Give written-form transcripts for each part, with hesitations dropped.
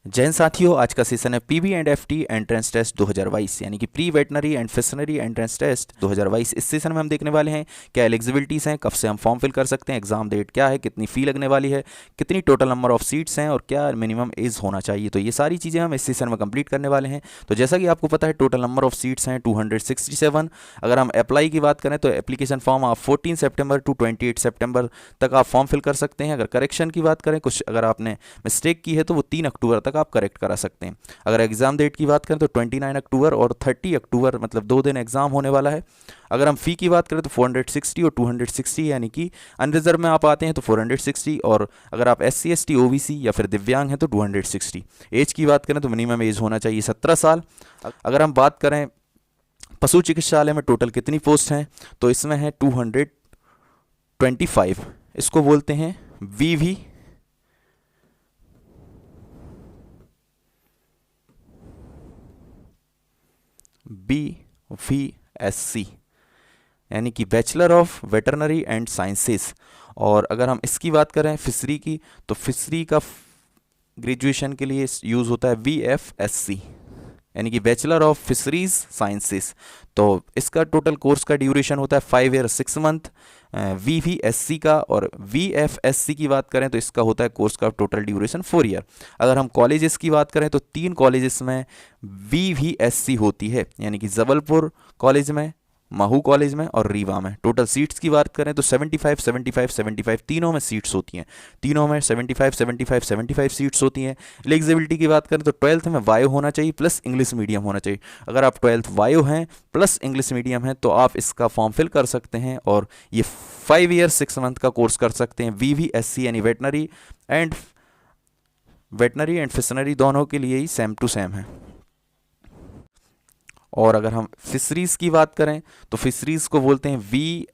जैन साथियों, आज का सेशन है PB and FT entrance test 2022 यानी कि pre veterinary and fishery entrance test 2022। इस सेशन में हम देखने वाले हैं क्या एलिजिबिलिटीज़ हैं, कब से हम फॉर्म फिल कर सकते हैं, एग्जाम डेट क्या है, कितनी फ़ी लगने वाली है, कितनी टोटल नंबर ऑफ सीट्स हैं और क्या मिनिमम एज होना चाहिए। तो ये सारी चीज़ें हम इस सेशन में कंप्लीट करने वाले हैं। तो जैसा कि आपको पता है टोटल नंबर ऑफ सीट्स हैं 267। अगर हम अप्लाई की बात करें तो एप्लीकेशन फॉर्म आप 14 सितंबर टू 28 सितंबर तक आप फॉर्म फिल कर सकते हैं। अगर करेक्शन की बात करें, कुछ अगर आपने मिस्टेक की है तो वो 3 अक्टूबर तक आप करेक्ट करा सकते हैं। अगर एग्जाम डेट की बात करें तो 29 अक्टूबर और 30 अक्टूबर, मतलब 2 दिन एग्जाम होने वाला है। अगर हम फ़ी की बात करें तो 460 और 260, यानी कि अनरिजर्व में आप आते हैं तो 460, और अगर आप SC ST OBC या फिर दिव्यांग हैं तो 260। एज की बात करें तो मिनिमम एज होना चाहिए 17 साल। अगर हम बात करें पशु चिकित्सालय में टोटल कितनी पोस्ट हैं, तो इसमें है 225। इसको बोलते हैं VV BVSC, यानी कि bachelor of veterinary and sciences. और अगर हम इसकी बात करें फिशरी की, तो फिशरी का ग्रेजुएशन के लिए यूज़ होता है VFSC, यानी कि बैचलर ऑफ फिशरीज साइंसेस। तो इसका टोटल कोर्स का ड्यूरेशन होता है 5 ईयर 6 मंथ VVSC का। और VFSC की बात करें तो इसका होता है कोर्स का टोटल ड्यूरेशन 4 ईयर। अगर हम कॉलेजेस की बात करें तो 3 कॉलेजेस में VVSC होती है, यानी कि जबलपुर कॉलेज में, महू कॉलेज में और रीवा में। टोटल सीट्स की बात करें तो 75 75 75 तीनों में सीट्स होती हैं। तीनों में 75 75 75 सीट्स होती हैं। एलिजिबिलिटी की बात करें तो 12th में वायो होना चाहिए प्लस इंग्लिश मीडियम होना चाहिए। अगर आप 12th वायो हैं प्लस इंग्लिश मीडियम हैं तो आप इसका फॉर्म फिल कर सकते हैं और ये 5 ईयर 6 मंथ का कोर्स कर सकते हैं। VVSC यानी वेटनरी एंड फिशनरी दोनों के लिए ही सेम टू सेम है। और अगर हम फिशरीज की बात करें तो फिशरीज को बोलते हैं VFSC,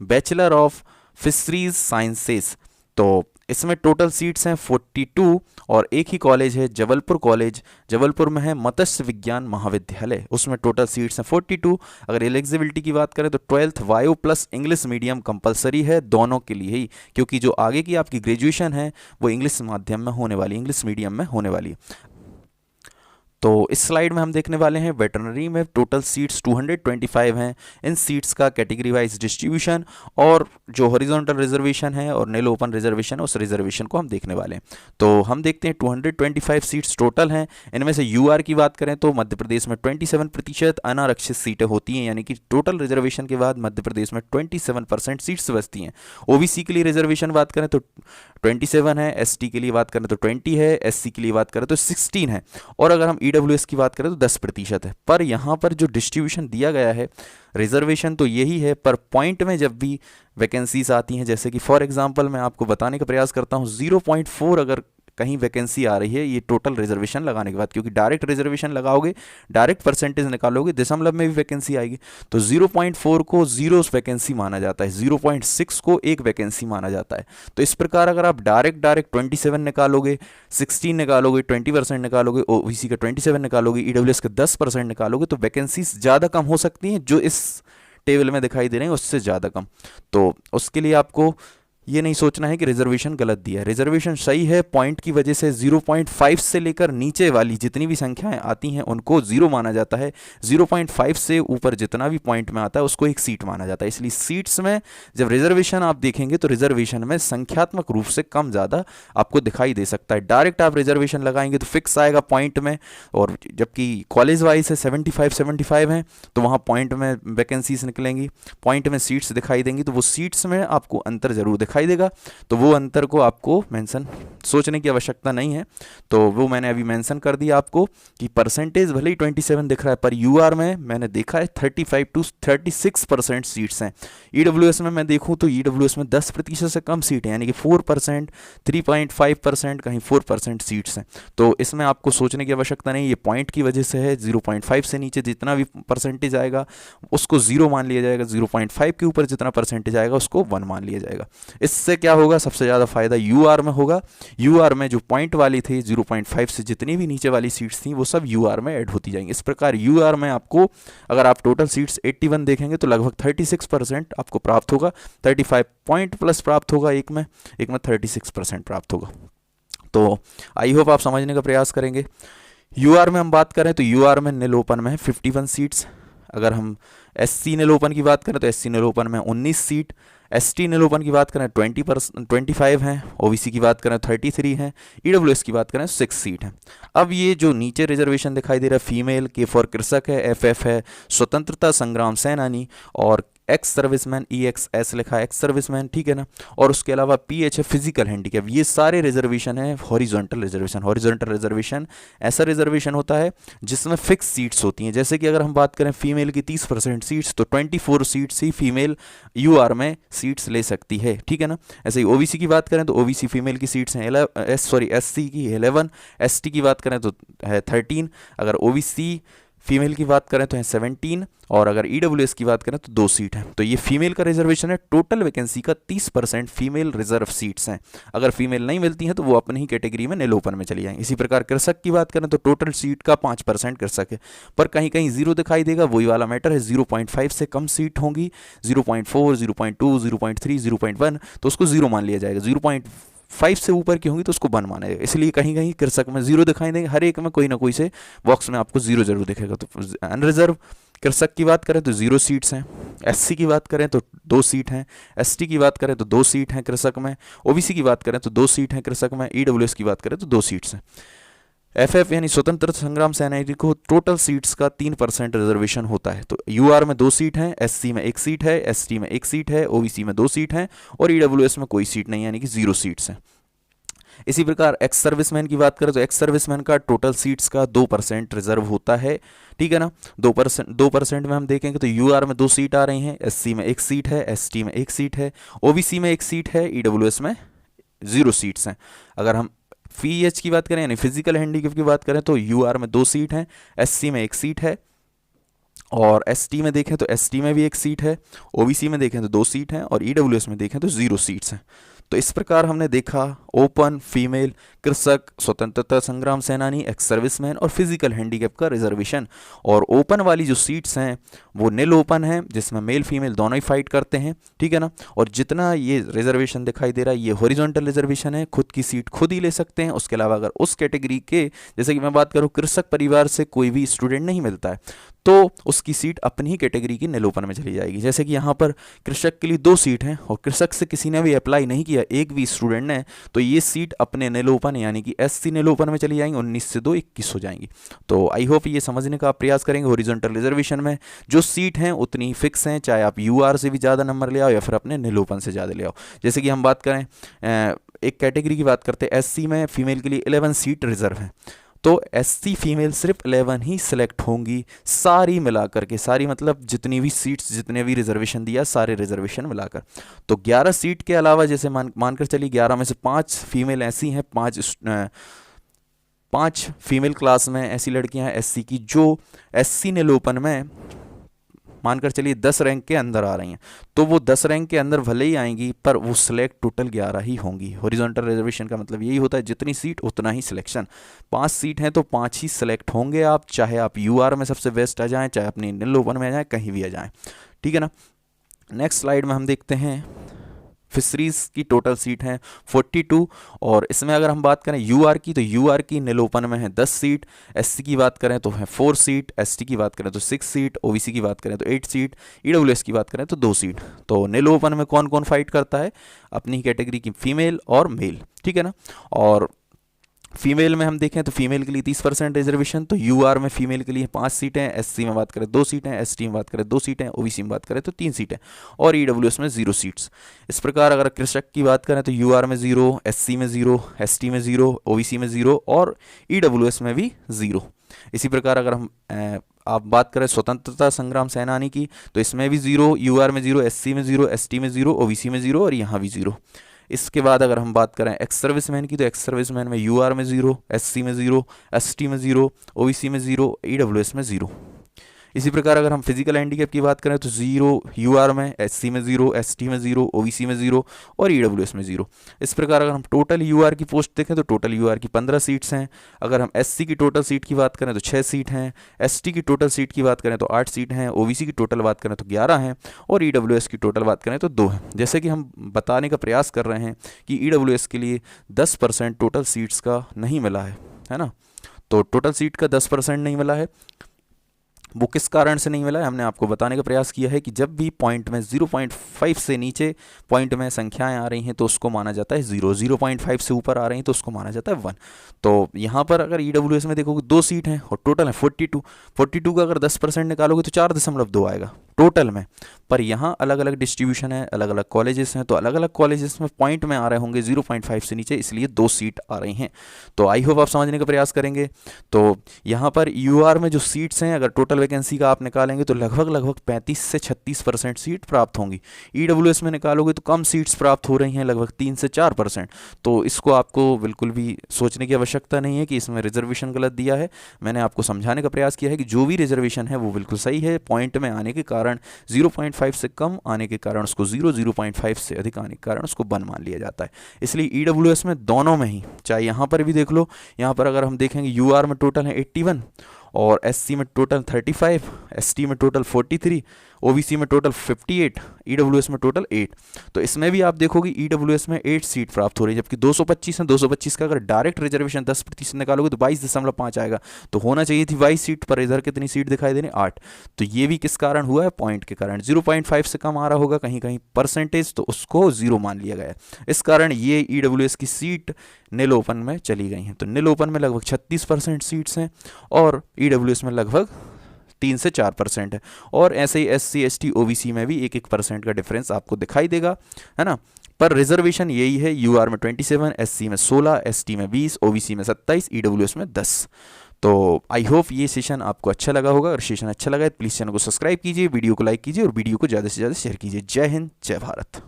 bachelor of fisheries sciences. तो इसमें टोटल सीट्स हैं 42 और एक ही कॉलेज है जबलपुर कॉलेज, जबलपुर में है मत्स्य विज्ञान महाविद्यालय, उसमें टोटल सीट्स हैं 42। अगर एलिजिबिलिटी की बात करें तो 12th वायो प्लस इंग्लिश मीडियम कंपलसरी है दोनों के लिए ही, क्योंकि जो आगे की आपकी ग्रेजुएशन है वो इंग्लिश माध्यम में होने वाली, इंग्लिश मीडियम में होने वाली है। तो इस स्लाइड में हम देखने वाले हैं वेटरनरी में टोटल सीट्स 225 हैं। इन सीट्स का कैटेगरी वाइज डिस्ट्रीब्यूशन और जो हॉरिजॉन्टल रिजर्वेशन है और नील ओपन रिजर्वेशन है उस रिजर्वेशन को हम देखने वाले हैं। तो हम देखते हैं 225 सीट्स टोटल हैं। इनमें से UR की बात करें तो मध्य प्रदेश में 27% अनारक्षित सीटें होती हैं, यानी कि टोटल रिजर्वेशन के बाद मध्य प्रदेश में 27% सीट्स बचती हैं। OBC के लिए रिजर्वेशन बात करें तो 27 है, ST के लिए बात करें तो 20 है, SC के लिए बात करें तो 16 है, और अगर हम EWS की बात करें तो 10% है। पर यहाँ पर जो डिस्ट्रीब्यूशन दिया गया है, रिजर्वेशन तो यही है, पर पॉइंट में जब भी वैकेंसीज आती हैं, जैसे कि फॉर एग्जांपल मैं आपको बताने का प्रयास करता हूँ 0.4 अगर कहीं वैकेंसी आ रही है ये टोटल रिजर्वेशन लगाने के बाद, क्योंकि डायरेक्ट रिजर्वेशन लगाओगे, डायरेक्ट परसेंटेज निकालोगे, दशमलव में भी वैकेंसी आएगी, तो 0.4 को 0 वैकेंसी माना जाता है, 0.6 को 1 वैकेंसी माना जाता है। तो इस प्रकार अगर आप डायरेक्ट 27 निकालोगे, 16 निकालोगे, 20% निकालोगे, OBC का 27 निकालोगे, EWS का 10% निकालोगे, तो वैकेंसीज ज़्यादा कम हो सकती हैं जो इस टेबल में दिखाई दे रहे हैं उससे ज़्यादा कम। तो उसके लिए आपको ये नहीं सोचना है कि रिजर्वेशन गलत दिया है, रिजर्वेशन सही है। पॉइंट की वजह से 0.5 से लेकर नीचे वाली जितनी भी संख्याएं आती हैं उनको 0 माना जाता है, 0.5 से ऊपर जितना भी पॉइंट में आता है उसको एक सीट माना जाता है। इसलिए सीट्स में जब रिजर्वेशन आप देखेंगे तो रिजर्वेशन में संख्यात्मक रूप से कम ज़्यादा आपको दिखाई दे सकता है। डायरेक्ट आप रिजर्वेशन लगाएंगे तो फिक्स आएगा पॉइंट में, और जबकि कॉलेज वाइज है 75 हैं तो वहाँ पॉइंट में वैकेंसीज निकलेंगी, पॉइंट में सीट्स दिखाई देंगी, तो वो सीट्स में आपको अंतर जरूर दिखाई देगा। तो वो अंतर को आपको मेंशन सोचने की आवश्यकता नहीं है, तो वो मैंने अभी मेंशन कर दिया आपको कि परसेंटेज भले ही 27 दिख रहा है पर UR में मैंने देखा है 35 to 36% सीट्स हैं। EWS में मैं देखूं तो EWS में 10% से कम सीट है, यानी कि 4%, 3.5%, कहीं 4% सीट्स हैं। तो इसमें आपको सोचने की आवश्यकता नहीं, ये पॉइंट की वजह से है। 0.5 से नीचे जितना भी परसेंटेज आएगा उसको 0 मान लिया जाएगा, 0.5 के ऊपर जितना परसेंटेज आएगा उसको 1 मान लिया जाएगा। इससे क्या होगा, सबसे ज़्यादा फायदा UR में होगा। UR में जो पॉइंट वाली थी 0.5 से जितनी भी नीचे वाली सीट्स थी वो सब UR में ऐड होती जाएंगी। इस प्रकार UR में आपको अगर आप टोटल सीट्स 81 देखेंगे तो लगभग 36% आपको प्राप्त होगा, 35 पॉइंट प्लस प्राप्त होगा, एक में 36% प्राप्त होगा। तो आई होप आप समझने का प्रयास करेंगे। यूआर में हम बात करें तो यूआर में नील ओपन में है 51 सीट्स। अगर हम एससी नील ओपन की बात करें तो एससी नील ओपन में 19 सीट। एसटी नील ओपन की बात करें 25 हैं। ओबीसी की बात करें 33 हैं। ईडब्ल्यूएस की बात करें 6 सीट हैं। अब ये जो नीचे रिजर्वेशन दिखाई दे रहा है, फीमेल के फॉर कृषक है, एफएफ है, स्वतंत्रता संग्राम सेनानी, और एक्स सर्विसमैन, ई एक्स एस लिखा है एक्स सर्विसमैन, ठीक है ना। और उसके अलावा पीएच है फिजिकल हैंडीकैप। ये सारे रिजर्वेशन है हॉरिजॉन्टल रिजर्वेशन। हॉरिजॉन्टल रिजर्वेशन ऐसा रिजर्वेशन होता है जिसमें फिक्स सीट्स होती हैं। जैसे कि अगर हम बात करें फीमेल की 30% सीट्स, तो 24 सीट्स ही फीमेल यूआर में सीट्स ले सकती है, ठीक है ना। ऐसे ही ओबीसी की बात करें तो ओबीसी फीमेल की सीट्स हैं एससी की 11, एसटी की बात करें तो है 13, अगर ओबीसी फीमेल की बात करें तो है 17, और अगर ईडब्ल्यूएस की बात करें तो 2 सीट है। तो ये फीमेल का रिजर्वेशन है। टोटल वैकेंसी का 30% फीमेल रिजर्व सीट्स हैं। अगर फीमेल नहीं मिलती हैं तो वो अपनी ही कैटेगरी में नील ओपन में चली जाएंगी। इसी प्रकार कृषक की बात करें तो टोटल सीट का 5% कृषक है, पर कहीं कहीं जीरो दिखाई देगा, वही वाला मैटर है। 0.5 से कम सीट होंगी, 0.4, 0.2, 0.3, 0.1, तो उसको जीरो मान लिया जाएगा। 0.5 से ऊपर की होंगी तो उसको 1 माना जाएगा। इसलिए कहीं कहीं कृषक में जीरो दिखाई देंगे, हर एक में कोई ना कोई से बॉक्स में आपको जीरो जरूर दिखेगा। तो अनरिजर्व कृषक की बात करें तो 0 सीट्स हैं। एससी की बात करें तो 2 सीट हैं। एसटी की बात करें तो 2 सीट हैं कृषक में। ओबीसी की बात करें तो 2 सीट हैं कृषक में। ईडब्ल्यूएस की बात करें तो 2 सीट्स हैं। एफएफ यानी स्वतंत्रता संग्राम सेनानी को टोटल सीट्स का 3% रिजर्वेशन होता है। तो यूआर में 2 सीट हैं, एससी में 1 सीट है, एसटी में 1 सीट है, ओबीसी में 2 सीट हैं, और ईडब्ल्यूएस में कोई सीट नहीं, यानी कि 0 सीट्स हैं। इसी प्रकार एक्स सर्विसमैन की बात करें तो एक्स सर्विसमैन का टोटल सीट्स का 2% रिजर्व होता है, ठीक है ना। 2% में हम देखेंगे तो यूआर में 2 सीट आ रही हैं, एससी में 1 सीट है, एसटी में 1 सीट है, ओबीसी में 1 सीट है, ईडब्ल्यूएस में 0 सीट्स हैं। अगर हम पीएच की बात करें यानी फिजिकल हैंडीकैप की बात करें तो यूआर में 2 सीट हैं, एससी में 1 सीट है, और एसटी में देखें तो एसटी में भी 1 सीट है, ओबीसी में देखें तो 2 सीट हैं, और ईडब्ल्यूएस में देखें तो 0 सीट्स हैं। तो इस प्रकार हमने देखा ओपन, फीमेल, कृषक, स्वतंत्रता संग्राम सेनानी, एक्स सर्विसमैन और फिजिकल हैंडीकैप का रिजर्वेशन। और ओपन वाली जो सीट्स हैं वो नील ओपन है, जिसमें मेल फीमेल दोनों ही फाइट करते हैं, ठीक है ना। और जितना ये रिजर्वेशन दिखाई दे रहा है ये हॉरिजॉन्टल रिजर्वेशन है, खुद की सीट खुद ही ले सकते हैं। उसके अलावा अगर उस कैटेगरी के, जैसे कि मैं बात करूँ कृषक परिवार से कोई भी स्टूडेंट नहीं मिलता है तो उसकी सीट अपनी ही कैटेगरी की नील ओपन में चली जाएगी। जैसे कि यहाँ पर कृषक के लिए 2 सीट हैं और कृषक से किसी ने भी अप्लाई नहीं किया, एक भी स्टूडेंट ने, तो ये सीट अपने नील ओपन यानी कि एससी नील ओपन में चली जाएंगी। 19 से 2 21 हो जाएंगी। तो आई होप ये समझने का आप प्रयास करेंगे। हॉरिजॉन्टल रिजर्वेशन में जो सीट हैं उतनी फिक्स हैं, चाहे आप यूआर से भी ज़्यादा नंबर ले आओ या फिर अपने नील ओपन से ज़्यादा ले आओ। जैसे कि हम बात करें एक कैटेगरी की बात करते हैं, एससी में फीमेल के लिए 11 सीट रिजर्व है, तो एससी फीमेल सिर्फ 11 ही सिलेक्ट होंगी, सारी मिलाकर के, सारी मतलब जितनी भी सीट्स, जितने भी रिजर्वेशन दिया, सारे रिजर्वेशन मिलाकर। तो 11 सीट के अलावा जैसे मानकर चलिए 11 में से 5 फीमेल ऐसी हैं, 5 फीमेल क्लास में ऐसी लड़कियां हैं एससी की जो एससी नील ओपन में मानकर चलिए 10 रैंक के अंदर आ रही हैं, तो वो 10 रैंक के अंदर भले ही आएंगी पर वो सिलेक्ट टोटल 11 ही होंगी। हॉरिजॉन्टल रिजर्वेशन का मतलब यही होता है, जितनी सीट उतना ही सिलेक्शन। 5 सीट हैं तो 5 ही सिलेक्ट होंगे आप, चाहे आप यूआर में सबसे बेस्ट आ जाएं, चाहे अपनी नील ओपन में आ जाएं, कहीं भी आ जाएं, ठीक है ना। नेक्स्ट स्लाइड में हम देखते हैं फिशरीज की टोटल सीट हैं 42, और इसमें अगर हम बात करें यूआर की तो यूआर की नील ओपन में है 10 सीट, एससी की बात करें तो है 4 सीट, एसटी की बात करें तो 6 सीट, ओबीसी की बात करें तो 8 सीट, ईडब्ल्यूएस की बात करें तो 2 सीट। तो नील ओपन में कौन कौन फाइट करता है? अपनी कैटेगरी की फीमेल और मेल, ठीक है ना। और फीमेल में हम देखें तो फीमेल के लिए 30% रिजर्वेशन, तो यूआर में फीमेल के लिए 5 सीटें, एससी में बात करें 2 सीटें, एसटी में बात करें 2 सीटें, ओबीसी में बात करें तो 3 सीटें, और ईडब्ल्यूएस में 0 सीट्स। इस प्रकार अगर कृषक की बात करें तो यूआर में 0, एससी में 0, एसटी में 0, ओबीसी में 0 और ईडब्ल्यूएस में भी 0। इसी प्रकार अगर हम आप बात करें स्वतंत्रता संग्राम सेनानी की तो इसमें भी 0, यूआर में 0, एससी में 0, एसटी में 0, ओबीसी में 0 और यहाँ भी 0। इसके बाद अगर हम बात करें एक्स सर्विसमैन की तो एक्स सर्विसमैन में यूआर में 0, एससी में 0, एसटी में 0, ओबीसी में 0, ईडब्ल्यूएस में 0। इसी प्रकार अगर हम फिजिकल हैंडीकैप की बात करें तो 0 यूआर में, एससी में 0, एसटी में 0, ओबीसी में 0 और ईडब्ल्यूएस में 0। इस प्रकार अगर हम टोटल यूआर की पोस्ट देखें तो टोटल यूआर की 15 सीट्स हैं। अगर हम एससी की टोटल सीट की बात करें तो 6 सीट हैं, एसटी की टोटल सीट की बात करें तो 8 सीट हैं, ओबीसी की टोटल बात करें तो 11 हैं और ईडब्ल्यूएस की टोटल बात करें तो 2 हैं। जैसे कि हम बताने का प्रयास कर रहे हैं कि ईडब्ल्यूएस के लिए 10% टोटल सीट्स का नहीं मिला है ना। तो टोटल सीट का 10% नहीं मिला है, वो किस कारण से नहीं मिला है हमने आपको बताने का प्रयास किया है कि जब भी पॉइंट में 0.5 से नीचे पॉइंट में संख्याएं आ रही हैं तो उसको माना जाता है 0, 0.5 से ऊपर आ रही हैं तो उसको माना जाता है 1। तो यहाँ पर अगर ईडब्ल्यूएस में देखोगे 2 सीट हैं और टोटल है 42 का अगर 10% निकालोगे तो 4.2 आएगा टोटल में। पर यहाँ अलग अलग डिस्ट्रीब्यूशन है, अलग अलग कॉलेजेस हैं, तो अलग अलग कॉलेजेस में पॉइंट में आ रहे होंगे 0.5 से नीचे, इसलिए 2 सीट आ रही हैं। तो आई होप आप समझने का प्रयास करेंगे। तो यहाँ पर यूआर में जो सीट्स हैं अगर टोटल वैकेंसी का आप निकालेंगे तो लगभग 35 से 36% सीट प्राप्त होंगी। ईडब्ल्यूएस में निकालोगे तो कम सीट्स प्राप्त हो रही हैं, लगभग 3 से 4%। तो इसको आपको बिल्कुल भी सोचने की आवश्यकता नहीं है कि इसमें रिजर्वेशन गलत दिया है। मैंने आपको समझाने का प्रयास किया है कि जो भी रिजर्वेशन है वो बिल्कुल सही है। पॉइंट में आने के कारण 0.5 से कम आने के कारण उसको 0, 0.5 से अधिक आने के कारण उसको 1 मान लिया जाता है। इसलिए ईडब्ल्यूएस में दोनों में ही, चाहे यहाँ पर भी देख लो, यहाँ पर अगर हम देखेंगे यूआर में टोटल है 81 और एससी में टोटल 35, एसटी में टोटल 43, ओबीसी में टोटल 58, ईडब्ल्यूएस में टोटल 8। तो इसमें भी आप देखोगे ईडब्ल्यूएस में 8 सीट प्राप्त हो रही है, जबकि 225 है। 225 का अगर डायरेक्ट रिजर्वेशन 10% निकालोगे तो 22.5 आएगा। तो होना चाहिए थी 22 सीट, पर इधर कितनी सीट दिखाई दे रही है? 8। तो ये भी किस कारण हुआ है? पॉइंट के कारण। 0.5 से कम आ रहा होगा कहीं कहीं परसेंटेज, तो उसको 0 मान लिया गया है। इस कारण ये ईडब्ल्यूएस की सीट नील ओपन में चली गई हैं। तो नील ओपन में लगभग 36% सीट्स हैं और ईडब्ल्यूएस में लगभग 3 से 4% है। और ऐसे ही एससी, एसटी, ओबीसी में भी 1% का डिफरेंस आपको दिखाई देगा, है ना। पर रिजर्वेशन यही है, यूआर में 27, एससी में 16, एसटी में 20, ओबीसी में 27, ईडब्ल्यूएस में 10। तो आई होप ये सेशन आपको अच्छा लगा होगा। अगर सेशन अच्छा लगा है तो प्लीज़ चैनल को सब्सक्राइब कीजिए, वीडियो को लाइक कीजिए और वीडियो को ज़्यादा से ज़्यादा शेयर कीजिए। जय हिंद, जय भारत।